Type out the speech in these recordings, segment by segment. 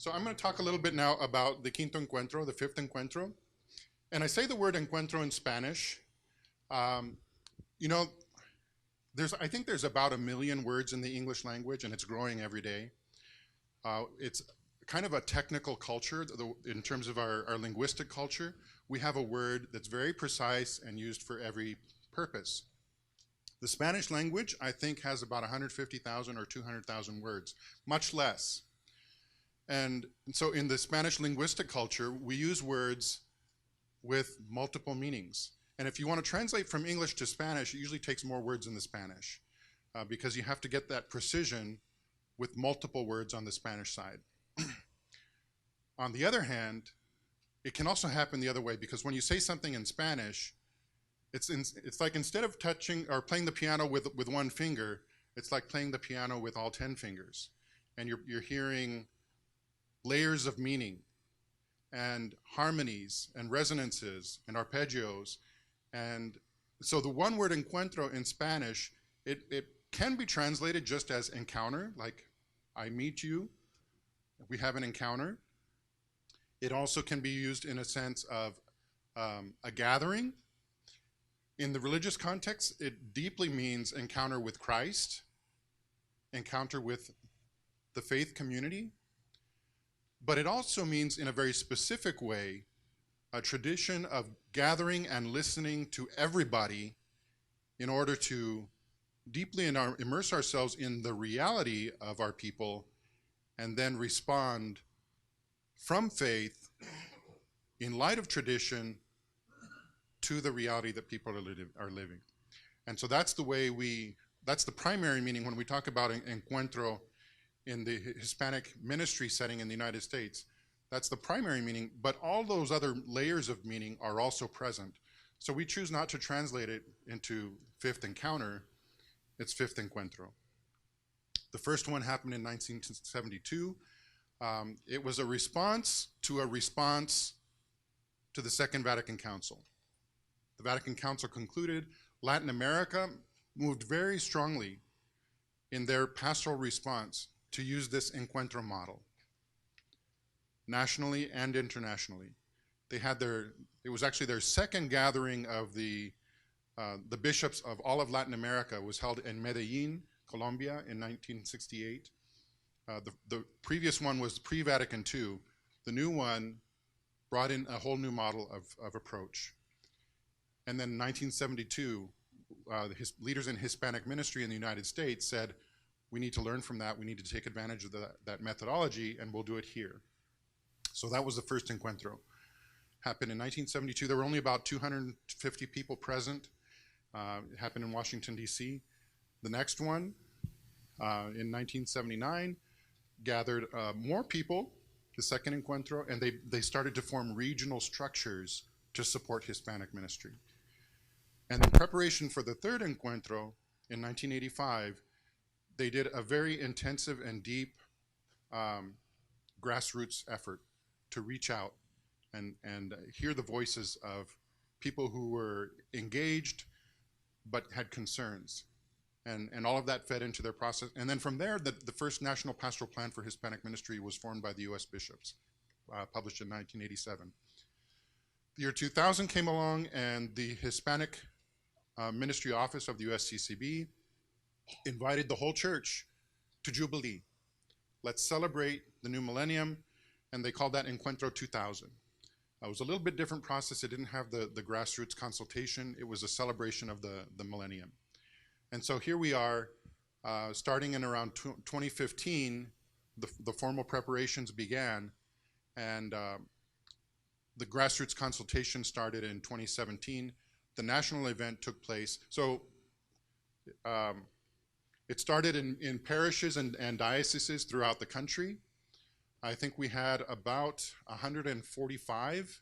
So I'm going to talk a little bit now about the Quinto Encuentro, the fifth Encuentro. And I say the word Encuentro in Spanish. Um, you know, I think there's about 1 million words in the English language, and it's growing every day. It's kind of a technical culture in terms of our linguistic culture. We have a word that's very precise and used for every purpose. The Spanish language, I think, has about 150,000 or 200,000 words, much less. And so in the Spanish linguistic culture, we use words with multiple meanings. And if you want to translate from English to Spanish, it usually takes more words in the Spanish because you have to get that precision with multiple words on the Spanish side. On the other hand, it can also happen the other way, because when you say something in Spanish, it's like instead of touching or playing the piano with one finger, it's like playing the piano with all 10 fingers. And you're hearing layers of meaning and harmonies and resonances and arpeggios. And so the one word encuentro in Spanish, it can be translated just as encounter, like I meet you, we have an encounter. It also can be used in a sense of a gathering. In the religious context, it deeply means encounter with Christ, encounter with the faith community. But it also means, in a very specific way, a tradition of gathering and listening to everybody in order to deeply immerse ourselves in the reality of our people and then respond from faith in light of tradition to the reality that people are living. And so that's the way that's the primary meaning when we talk about encuentro in the Hispanic ministry setting in the United States. That's the primary meaning, but all those other layers of meaning are also present. So we choose not to translate it into fifth encounter, it's fifth encuentro. The first one happened in 1972. It was a response to the Second Vatican Council. The Vatican Council concluded Latin America moved very strongly in their pastoral response to use this encuentro model, nationally and internationally. They had it was actually their second gathering of the bishops of all of Latin America. It was held in Medellin, Colombia in 1968. The previous one was pre-Vatican II. The new one brought in a whole new model of approach. And then in 1972, his leaders in Hispanic ministry in the United States said, we need to learn from that, we need to take advantage of that methodology, and we'll do it here. So that was the first encuentro. Happened in 1972. There were only about 250 people present. It happened in Washington, D.C. The next one, in 1979, gathered more people, the second encuentro, and they started to form regional structures to support Hispanic ministry. And in preparation for the third encuentro in 1985, they did a very intensive and deep grassroots effort to reach out and hear the voices of people who were engaged but had concerns. And all of that fed into their process. And then from there, the first National Pastoral Plan for Hispanic Ministry was formed by the U.S. bishops, published in 1987. The year 2000 came along, and the Hispanic Ministry Office of the USCCB invited the whole church to Jubilee. Let's celebrate the new millennium, and they called that Encuentro 2000. It was a little bit different process. It didn't have the grassroots consultation. It was a celebration of the millennium. And so here we are, starting in around 2015, the formal preparations began, and the grassroots consultation started in 2017. The national event took place. So it started in parishes and dioceses throughout the country. I think we had about 145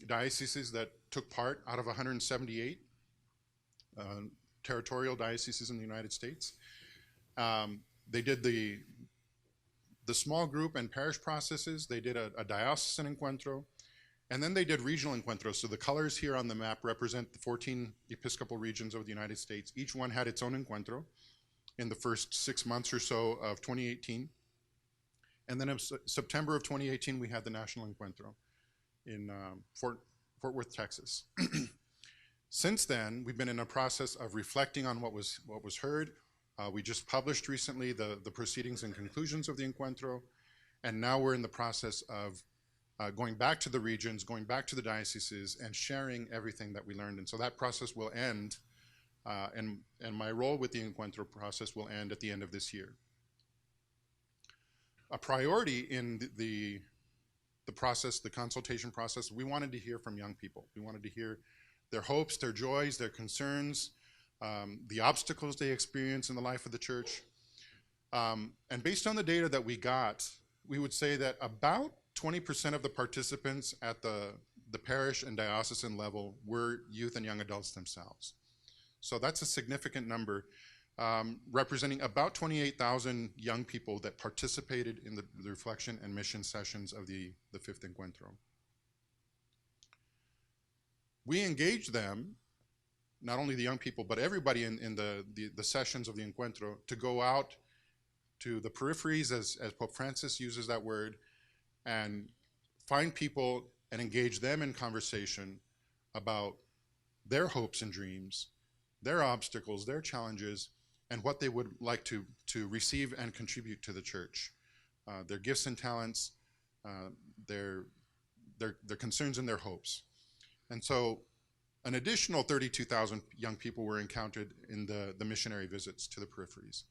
dioceses that took part out of 178 territorial dioceses in the United States. They did the small group and parish processes. They did a diocesan encuentro, and then they did regional encuentros. So the colors here on the map represent the 14 episcopal regions of the United States. Each one had its own encuentro in the first 6 months or so of 2018. And then in September of 2018, we had the National Encuentro in Fort Worth, Texas. Since then, we've been in a process of reflecting on what was heard. We just published recently the proceedings and conclusions of the Encuentro, and now we're in the process of going back to the regions, going back to the dioceses, and sharing everything that we learned. And so that process will end, and my role with the Encuentro process will end at the end of this year. A priority in the process, the consultation process, we wanted to hear from young people. We wanted to hear their hopes, their joys, their concerns, the obstacles they experience in the life of the church. And based on the data that we got, we would say that about 20% of the participants at the parish and diocesan level were youth and young adults themselves. So that's a significant number, representing about 28,000 young people that participated in the reflection and mission sessions of the Fifth Encuentro. We engaged them, not only the young people, but everybody in the sessions of the Encuentro, to go out to the peripheries, as Pope Francis uses that word, and find people and engage them in conversation about their hopes and dreams, their obstacles, their challenges, and what they would like to receive and contribute to the church. Their gifts and talents, their concerns and their hopes. And so an additional 32,000 young people were encountered in the missionary visits to the peripheries.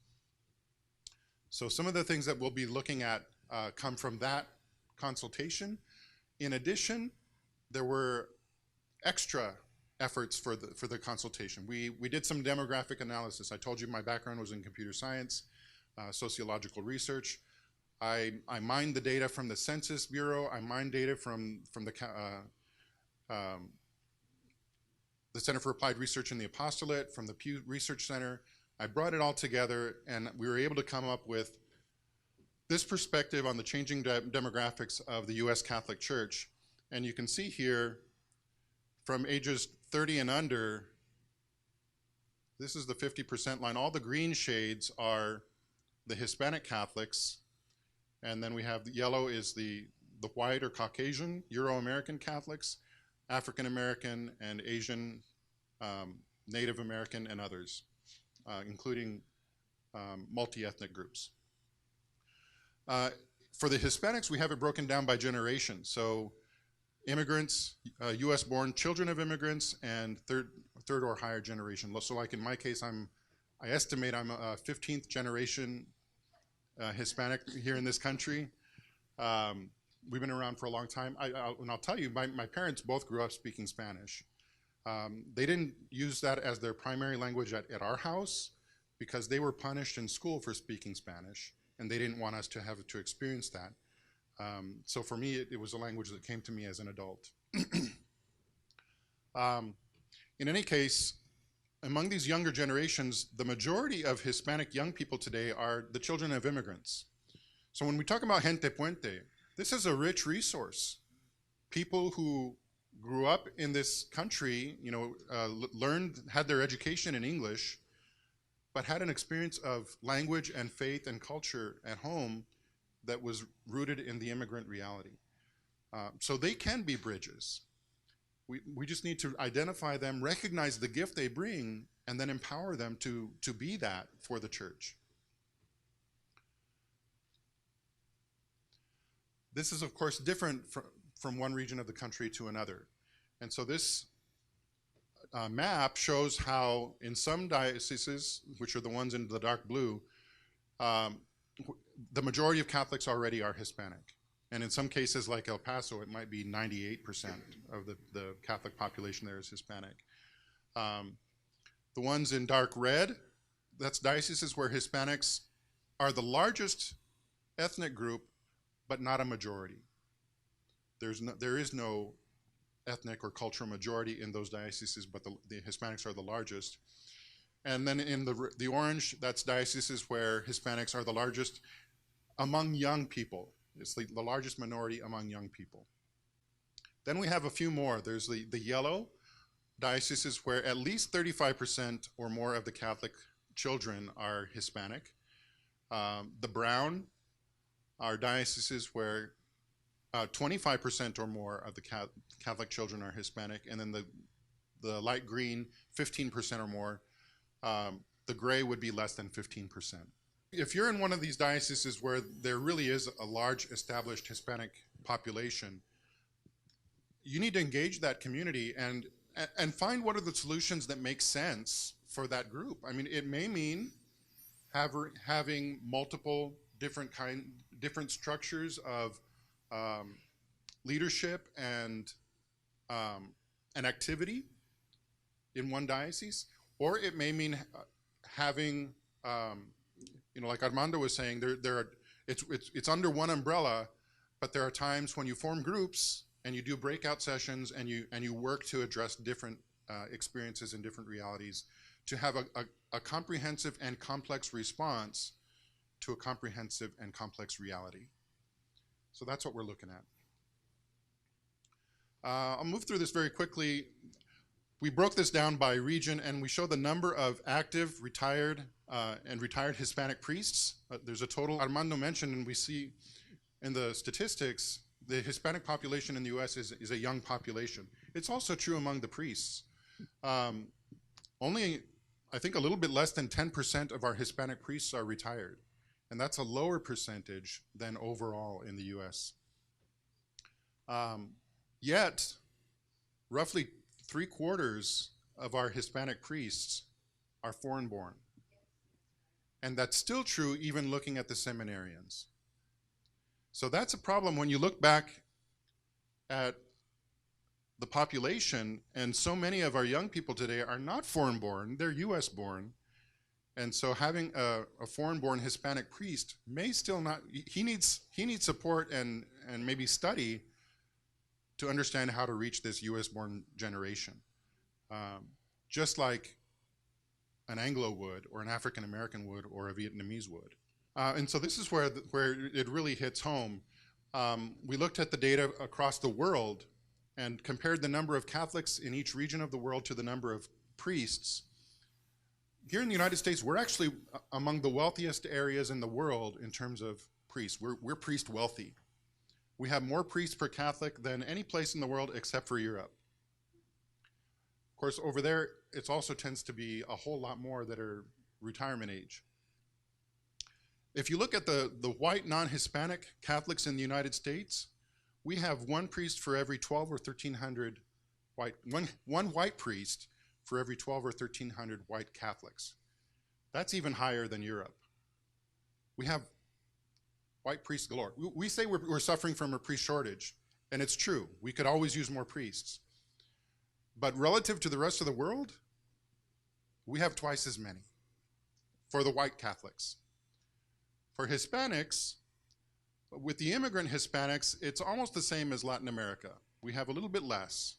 So some of the things that we'll be looking at come from that consultation. In addition, there were extra efforts for the consultation. We did some demographic analysis. I told you my background was in computer science, sociological research. I mined the data from the Census Bureau. I mined data from the Center for Applied Research in the Apostolate, from the Pew Research Center. I brought it all together, and we were able to come up with this perspective on the changing demographics of the U.S. Catholic Church. And you can see here, from ages 30 and under, this is the 50% line. All the green shades are the Hispanic Catholics, and then we have the yellow is the white or Caucasian Euro-American Catholics, African American and Asian, Native American, and others, including multi-ethnic groups. For the Hispanics, we have it broken down by generation. So immigrants, US-born children of immigrants, and third or higher generation. So like in my case, I estimate I'm a 15th generation Hispanic here in this country. We've been around for a long time. And I'll tell you, my parents both grew up speaking Spanish. They didn't use that as their primary language at our house because they were punished in school for speaking Spanish, and they didn't want us to have to experience that. So for me, it was a language that came to me as an adult. In any case, among these younger generations, the majority of Hispanic young people today are the children of immigrants. So when we talk about gente puente, this is a rich resource. People who grew up in this country, had their education in English, but had an experience of language and faith and culture at home that was rooted in the immigrant reality. So they can be bridges. We just need to identify them, recognize the gift they bring, and then empower them to be that for the church. This is, of course, different from one region of the country to another. And so this map shows how in some dioceses, which are the ones in the dark blue, the majority of Catholics already are Hispanic. And in some cases, like El Paso, it might be 98% of the Catholic population there is Hispanic. The ones in dark red, that's dioceses where Hispanics are the largest ethnic group, but not a majority. There is no ethnic or cultural majority in those dioceses, but the Hispanics are the largest. And then in the orange, that's dioceses where Hispanics are the largest among young people. It's the largest minority among young people. Then we have a few more. There's the yellow, dioceses where at least 35% or more of the Catholic children are Hispanic. The brown, are dioceses where 25% or more of the Catholic children are Hispanic, and then the light green, 15% or more. The gray would be less than 15%. If you're in one of these dioceses where there really is a large established Hispanic population, you need to engage that community and find what are the solutions that make sense for that group. I mean, it may mean having multiple different structures of leadership and activity in one diocese, or it may mean having, like Armando was saying, it's under one umbrella, but there are times when you form groups and you do breakout sessions and you work to address different experiences and different realities to have a comprehensive and complex response to a comprehensive and complex reality. So that's what we're looking at. I'll move through this very quickly. We broke this down by region, and we show the number of active, retired, and retired Hispanic priests. There's a total, Armando mentioned, and we see in the statistics, the Hispanic population in the US is a young population. It's also true among the priests. Only, I think, a little bit less than 10% of our Hispanic priests are retired, and that's a lower percentage than overall in the US. Yet, roughly 3/4 of our Hispanic priests are foreign-born. And that's still true even looking at the seminarians. So that's a problem when you look back at the population, and so many of our young people today are not foreign-born, they're US-born. And so having a foreign-born Hispanic priest may still not, he needs support and maybe study to understand how to reach this US-born generation. Just like an Anglo would, or an African American would, or a Vietnamese would. And so this is where it really hits home. We looked at the data across the world and compared the number of Catholics in each region of the world to the number of priests. Here in the United States, we're actually among the wealthiest areas in the world in terms of priests. We're priest wealthy. We have more priests per Catholic than any place in the world except for Europe. Of course, over there, it also tends to be a whole lot more that are retirement age. If you look at the white non-Hispanic Catholics in the United States, we have one priest for every 12 or 1,300 one white priest for every 12 or 1,300 white Catholics. That's even higher than Europe. We have white priests galore. We say we're suffering from a priest shortage, and it's true. We could always use more priests. But relative to the rest of the world, we have twice as many for the white Catholics. For Hispanics, with the immigrant Hispanics, it's almost the same as Latin America. We have a little bit less.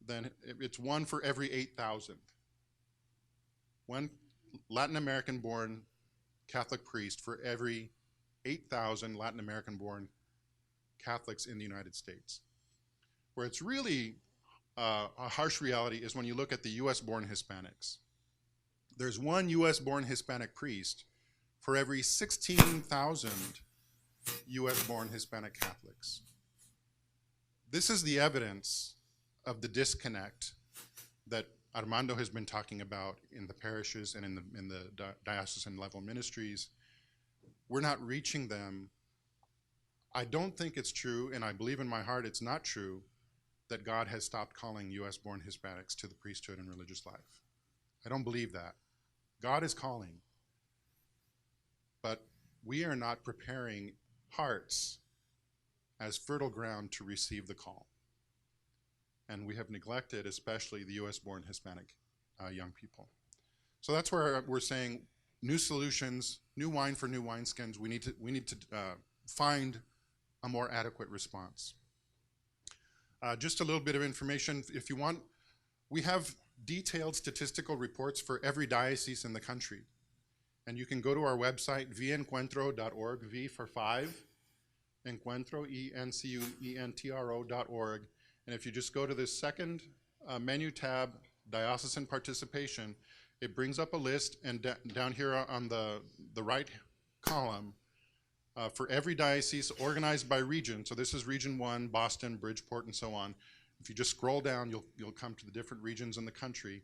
It's one for every 8,000. One Latin American-born Catholic priest for every 8,000 Latin American-born Catholics in the United States. Where it's really a harsh reality is when you look at the US-born Hispanics. There's one US-born Hispanic priest for every 16,000 US-born Hispanic Catholics. This is the evidence of the disconnect that Armando has been talking about in the parishes and in the diocesan level ministries. We're not reaching them. I don't think it's true, and I believe in my heart it's not true, that God has stopped calling US-born Hispanics to the priesthood and religious life. I don't believe that. God is calling, but we are not preparing hearts as fertile ground to receive the call. And we have neglected especially the US-born Hispanic young people. So that's where we're saying new solutions, new wine for new wineskins. We need to find a more adequate response. Just a little bit of information, if you want. We have detailed statistical reports for every diocese in the country. And you can go to our website, viencuentro.org, V for 5, Encuentro, ENCUENTRO.org. And if you just go to this second menu tab, Diocesan Participation, it brings up a list, and down here on the right column, for every diocese organized by region. So this is Region 1, Boston, Bridgeport, and so on. If you just scroll down, you'll come to the different regions in the country.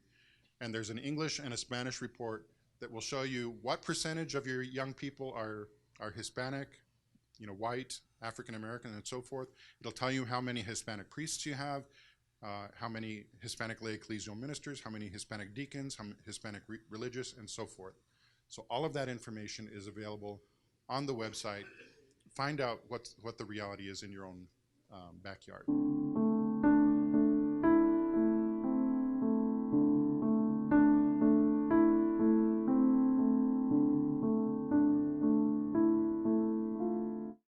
And there's an English and a Spanish report that will show you what percentage of your young people are Hispanic, white, African American, and so forth. It'll tell you how many Hispanic priests you have, how many Hispanic lay ecclesial ministers, how many Hispanic deacons, how many Hispanic religious, and so forth. So all of that information is available on the website. Find out what the reality is in your own backyard.